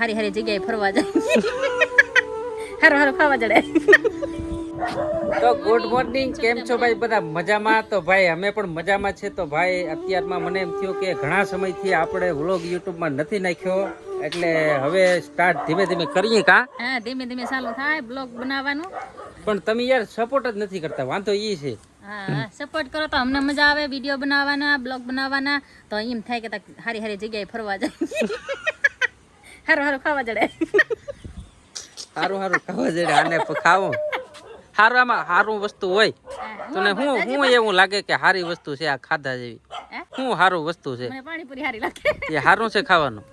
હારી હારી જગ્યાએ ફરવા જાય હારું હારું ખાવા જડે તો ગુડ મોર્નિંગ, કેમ છો ભાઈ? બધા મજામાં? તો ભાઈ અમે પણ મજામાં છે. તો ભાઈ અત્યારમાં મને એમ થયું કે ઘણા સમયથી આપણે વ્લોગ યુટ્યુબમાં નથી નાખ્યો, એટલે હવે સ્ટાર્ટ ધીમે ધીમે કરીએ. કા હા, ધીમે ધીમે ચાલુ થાય બ્લોગ બનાવવાનું. પણ તમે યાર સપોર્ટ જ નથી કરતા, વાંધો ઈ છે. હા, સપોર્ટ કરો તો અમને મજા આવે વિડીયો બનાવવાના, બ્લોગ બનાવવાના. તો એમ થાય કે હારી હારી જગ્યાએ ફરવા જાય હારું હારું ખાવા જડે સારું સારું ખાવા જડે. આને ખાવો સારું, આમાં સારું વસ્તુ હોય તને હું એવું લાગે કે સારી વસ્તુ છે આ ખાધા જેવી? શું સારું વસ્તુ છે? મને પાણીપુરી હારી લાગે. એ સારું છે ખાવાનું?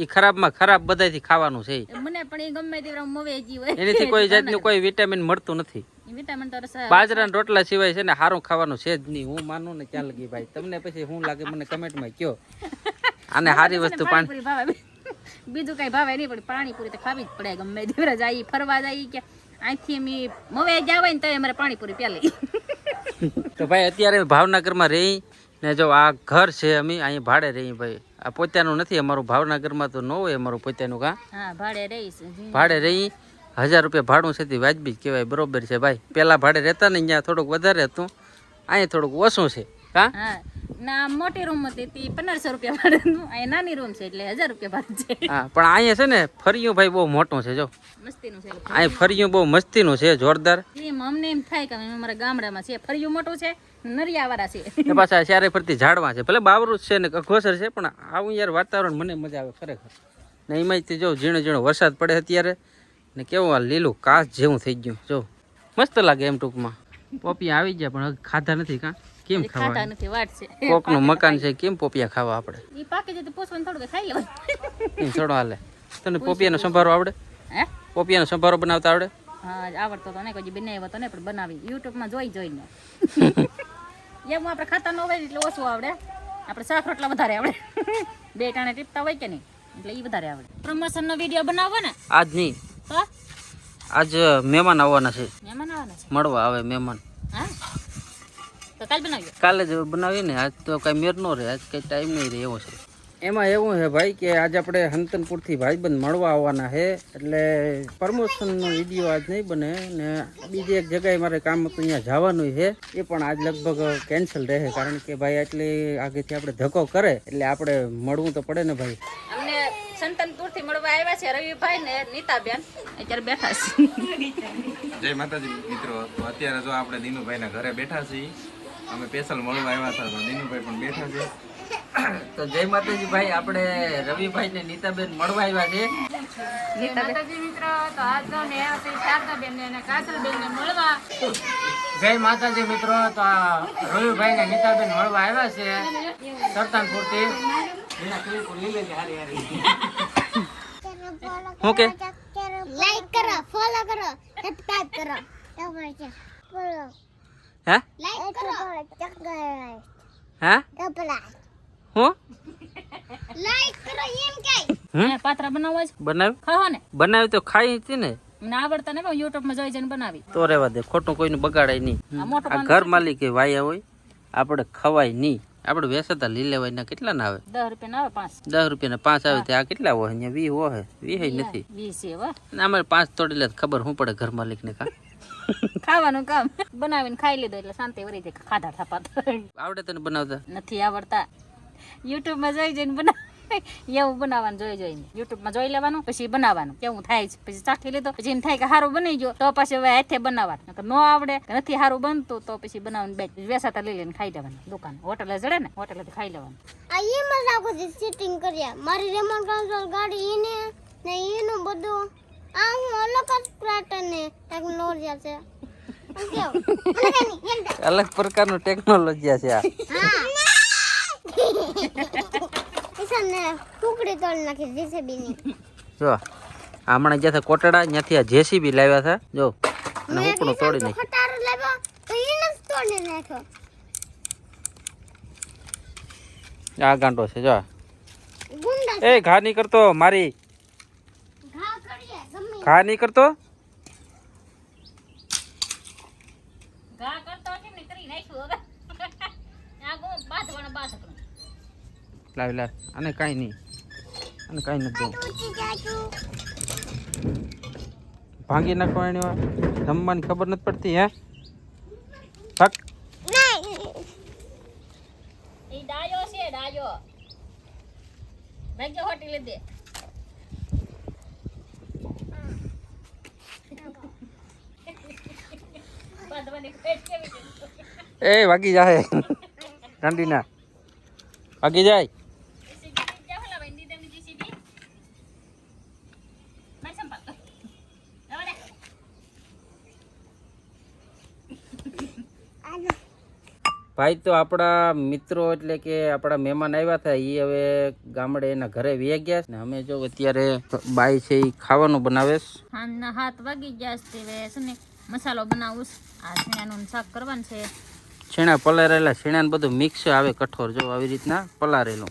એ ખરાબમાં ખરાબ બધાથી ખાવાનું છે. મને પણ એ ગમે તે મવેજી હોય એનાથી કોઈ જાતનું કોઈ વિટામિન મળતું નથી. વિટામિન તો બાજરાના રોટલા સિવાય છે ને સારું ખાવાનું છે જ નહીં. હું માનું ને ક્યાં લગી ભાઈ. તમને પછી શું લાગે મને કમેન્ટમાં કયો. આને સારી વસ્તુ પાણીપુરી ભાવે, બીજું કઈ ભાવે નહીં, પણ પાણીપુરી તો ખાવી જ પડે. ગમે તે જાય ફરવા જાય કે અહીંથી અમે મવે ગયા હોય ને તો અમારે પાણીપુરી પ્યાલી તો ભાઈ અત્યારે ભાવનગરમાં રહી ને જો આ ઘર છે, અમે અહીં ભાડે રહી ભાઈ. આ પોતાનું નથી અમારું. ભાવનગરમાં તો ન હોય અમારું પોતાનું. કા હા, ભાડે રહીશ. ભાડે રહી 1000 રૂપિયા ભાડું છે તે વાજબી જ કહેવાય, બરોબર છે ભાઈ. પેલા ભાડે રહેતા ને અહીંયા થોડુંક વધારે હતું, અહીંયા થોડુંક ઓછું છે. કા હા, ના મોટી રૂમ હતી તે 1500 રૂપિયા ભાડું, અહીંયા નાની રૂમ છે એટલે 1000 રૂપિયા ભાડું છે. હા, પણ અહીંયા છે ને ફરિયું ભાઈ બહુ મોટું છે. જો મસ્તીનું છે અહીં ફરિયું બહુ મસ્તીનું છે, જોરદાર. એમ અમને એમ થાય કે અમારા ગામડામાં છે ફરિયું મોટું છે, નરિયાવાળા છે. એ પાછા ચારે ફરતી ઝાડવા છે, ભલે બાવરું છે ને અઘોસર છે, પણ આવું યાર વાતાવરણ મને મજા આવે ખરેખર. ને એમાંથી જો ઝીણો ઝીણો વરસાદ પડે અત્યારે ને કેવું આ લીલું કાચ જેવું થઈ ગયું. જો મસ્ત લાગે એમ ટૂંકમાં. પોપિયા આવી ગયા પણ ખાધા નથી. કા કેમ ખાવા? નથી, વાટ છે. કોકનું મકાન છે, કેમ પોપિયા ખાવા આપણે? ઈ પાકે છે તો પોસવાનું થોડું ખાઈ લેવાનું. થોડો હાલે. તને પોપિયાનો સંભારો આવડે? હે, પોપિયાનો સંભારો બનાવતા આવડે? હા, આવડતો તો ને કોઈ બનાવ્યો તો ને, પણ બનાવી યુટ્યુબમાં જોઈને એમ આપણે ખાતા ન હોય એટલે ઓછું આવડે. આપણે શાક રોટલા વધારે આવડે. બે ટાણે ટીપતા હોય કે નહીં એટલે એ વધારે આવડે. પ્રમોશન નો વિડીયો બનાવવો ને આજ નહીં, તો આજ મહેમાન આવવાના છે, મહેમાન આવવાના છે. મળવા આવે મહેમાન. હા, તો કાલ બનાવીએ. કાલે જ બનાવીએ ને, આજ તો કઈ મેર નો રહે, આજ કઈ ટાઈમ નહીં રહે એવો છે. એમાં એવું છે ભાઈ કે આજે આપણે હંતનપુરથી ભાઈબંધ મળવા આવવાના છે, એટલે પ્રમોશનનો વિડીયો આજ નહીં બને. ને બીજી એક જગ્યાએ મારે કામ હતું, અહીંયા જવાનું છે, એ પણ આજ લગભગ કેન્સલ રહે, કારણ કે ભાઈ એટલી આગેથી આપણે ધક્કો કરે એટલે આપણે મળવું તો પડે ને ભાઈ. અમને સંતનપુરથી મળવા આવ્યા છે રવિભાઈ ને નીતાબેન, અત્યારે બેઠા છે. જય માતાજી મિત્રો. તો અત્યારે જો આપણે દિનુભાઈના ઘરે બેઠા છીએ. અમે સ્પેશિયલ મળવા આવ્યા હતા, તો દિનુભાઈ પણ બેઠા છે. તો જય માતાજી ભાઈ, આપણે રવિભાઈ ને નીતાબેન મળવા આવ્યા છે. જય માતાજી મિત્રો. તો આજ તો ને શારદાબેન ને કાજલબેન ને મળવા. જય માતાજી મિત્રો. તો આ રવિભાઈ ને નીતાબેન મળવા આવ્યા છે સરતાનપુરથી. હું કે લાઈક કરો, ફોલો કરો, સબસ્ક્રાઇબ કરો. ફોલો હે લાઈક કરો, સબસ્ક્રાઇબ હે ડબલા હું લાઈક કરો એમ કે હે પાત્રા બનાવવા છે. બનાવ્યું? ખાઓ ને, બનાવ્યું તો ખાઈ હતી ને. મને આવડતા ને પણ યુટ્યુબ માં જોઈ જઈને બનાવી. તો રેવા દે, ખોટું કોઈનું બગાડાય નહીં. આ મોટો આ ઘર માલિક વાયા હોય, આપણે ખવાય નહીં. આપણે વેસતા લઈ લેવાય ના કેટલા ના આવે? 10 રૂપિયા ના આવે, 5 10 રૂપિયા 5 આવે. ત્યાં કેટલા હોય? અહીંયા 20 હોય. 20 નથી. 20 છે. વાહ, અમારે 5 તોડી લે ખબર શું પડે ઘર માલિક ને. કા ખાવાનું કામ બનાવીને ખાઈ લીધું એટલે શાંતિ વળી જાય. ખાધા થાપા આવડે તને બનાવતા? નથી આવડતા. યુટ્યુબ માં જોઈ જઈને બનાવ એવું બનાવવાનું જોઈને યુટ્યુબ માં જોઈ લેવાનું, પછી બનાવવાનું કેવું થાય છે, પછી ચાખી લીધો, પછી એમ થાય કે સારું બની ગયો તો પછી હવે હાથે બનાવવાનું. ન આવડે કે નથી સારું બનતું તો પછી બનાવવાનું બે વેસાતા લઈ લઈને ખાઈ લેવાનું. દુકાન હોટલે જડે ને, હોટેલેથી ખાઈ લેવાનું. આ એ મજા કોઈ સેટિંગ કર્યા. મારી રેમોટ કંટ્રોલ ગાડી એને ને એનું બધું આ હું અલગ જ પેટર્ન ને ટેકનોલોજી છે. અલગ પ્રકારનું ટેકનોલોજી છે આ. ઈસને ટુકડી તોડી નાખી જેસીબી ની. જો હમણાં જ્યાંથી કોટડા ત્યાંથી આ જેસીબી લાવ્યા હતા. જો અને ઉપડું તોડી નાખ્યું. ખટારો લાવ્યો તો એને જ તોડી નાખ્યો. આ ગાંડો છે. જો ગુંડા એ ઘા નહીં કરતો મારી, ઘા કરીએ ગમે ઘા નહીં કરતો. ઘા કરતો કેમ ને કરી નાખ્યું હવે. આ ગો બાંધવાનો બાંધકનો. લાવ લાવ, આને કાંઈ નહીં, અને કાંઈ નથી દેવું. ઊંચી જાચું ભાંગી નાખવાની જમવાની ખબર નથી પડતી હે હક નહીં ઈ ડાયો છે ડાયો ભાગ્ય હોટી લે દે બાંધવાની પેટ કેવી છે એ વાગી જાય ઠંડીના વાગી જાય. જીસીબી ક્યાં હલા ભાઈ દીદી જીસીબી માર સંપલ હવે દે ભાઈ તો આપણા મિત્રો એટલે કે આપણા મહેમાન આવ્યા હતા એ હવે ગામડે એના ઘરે વી ગયા ને અમે જો અત્યારે બાઈ છે એ ખાવાનું બનાવે છે. હાથના હાથ વાગી ગયા છે હવે શું ને મસાલો બનાવું આ છીણાનું શાક કરવાનું છે છીણા પલારેલા છીણા બધું મિક્સ આવે કઠોર જો આવી રીતના પલારેલું.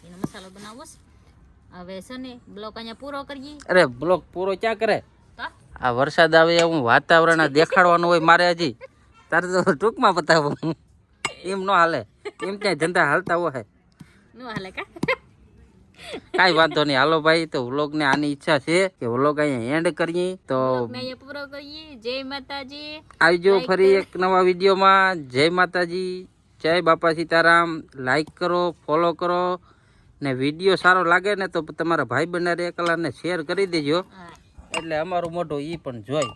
એનો મસાલો બનાવો છે હવે છે ને બ્લોક અહીંયા પૂરો કરીએ અરે બ્લોક પૂરો ક્યાં કરે તો આ વરસાદ આવે એવું વાતાવરણ આ દેખાડવાનું હોય મારે હજી તારે તો ટૂંકમાં બતાવું એમ ન હાલે એમ ક્યાંય ધંધા હાલતા હોય નો હાલે કા કાંઈ વાંધો નહીં હાલો ભાઈ તો વ્લોગને આની ઈચ્છા છે કે વ્લોગ અહીંયા એન્ડ કરીએ તો બ્લોકને અહીંયા પૂરો કરીએ જય માતાજી આવજો ફરી એક નવા વિડીયોમાં. જય માતાજી, જય બાપા સીતારામ. લાઈક કરો, ફોલો કરો ને વિડીયો સારો લાગે ને તો તમારા ભાઈ બંને એકલાને શેર કરી દેજો હા એટલે અમારું મોઢું ઈ પણ જોઈ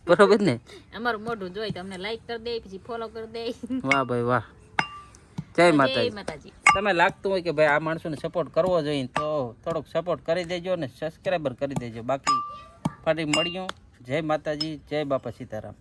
બરોબર ને. અમારું મોઢું જોઈ તમને લાઈક કરી દે પછી ફોલો કરી દે વાહ ભાઈ વાહ. જય જય માતાજી. માતાજી તમે લાગતું હોય કે ભાઈ આ માણસોને સપોર્ટ કરવો જોઈએ તો થોડોક સપોર્ટ કરી દેજો ને સબસ્ક્રાઈબર કરી દેજો. બાકી ફરી મળ્યું. જય માતાજી, જય બાપા સીતારામ.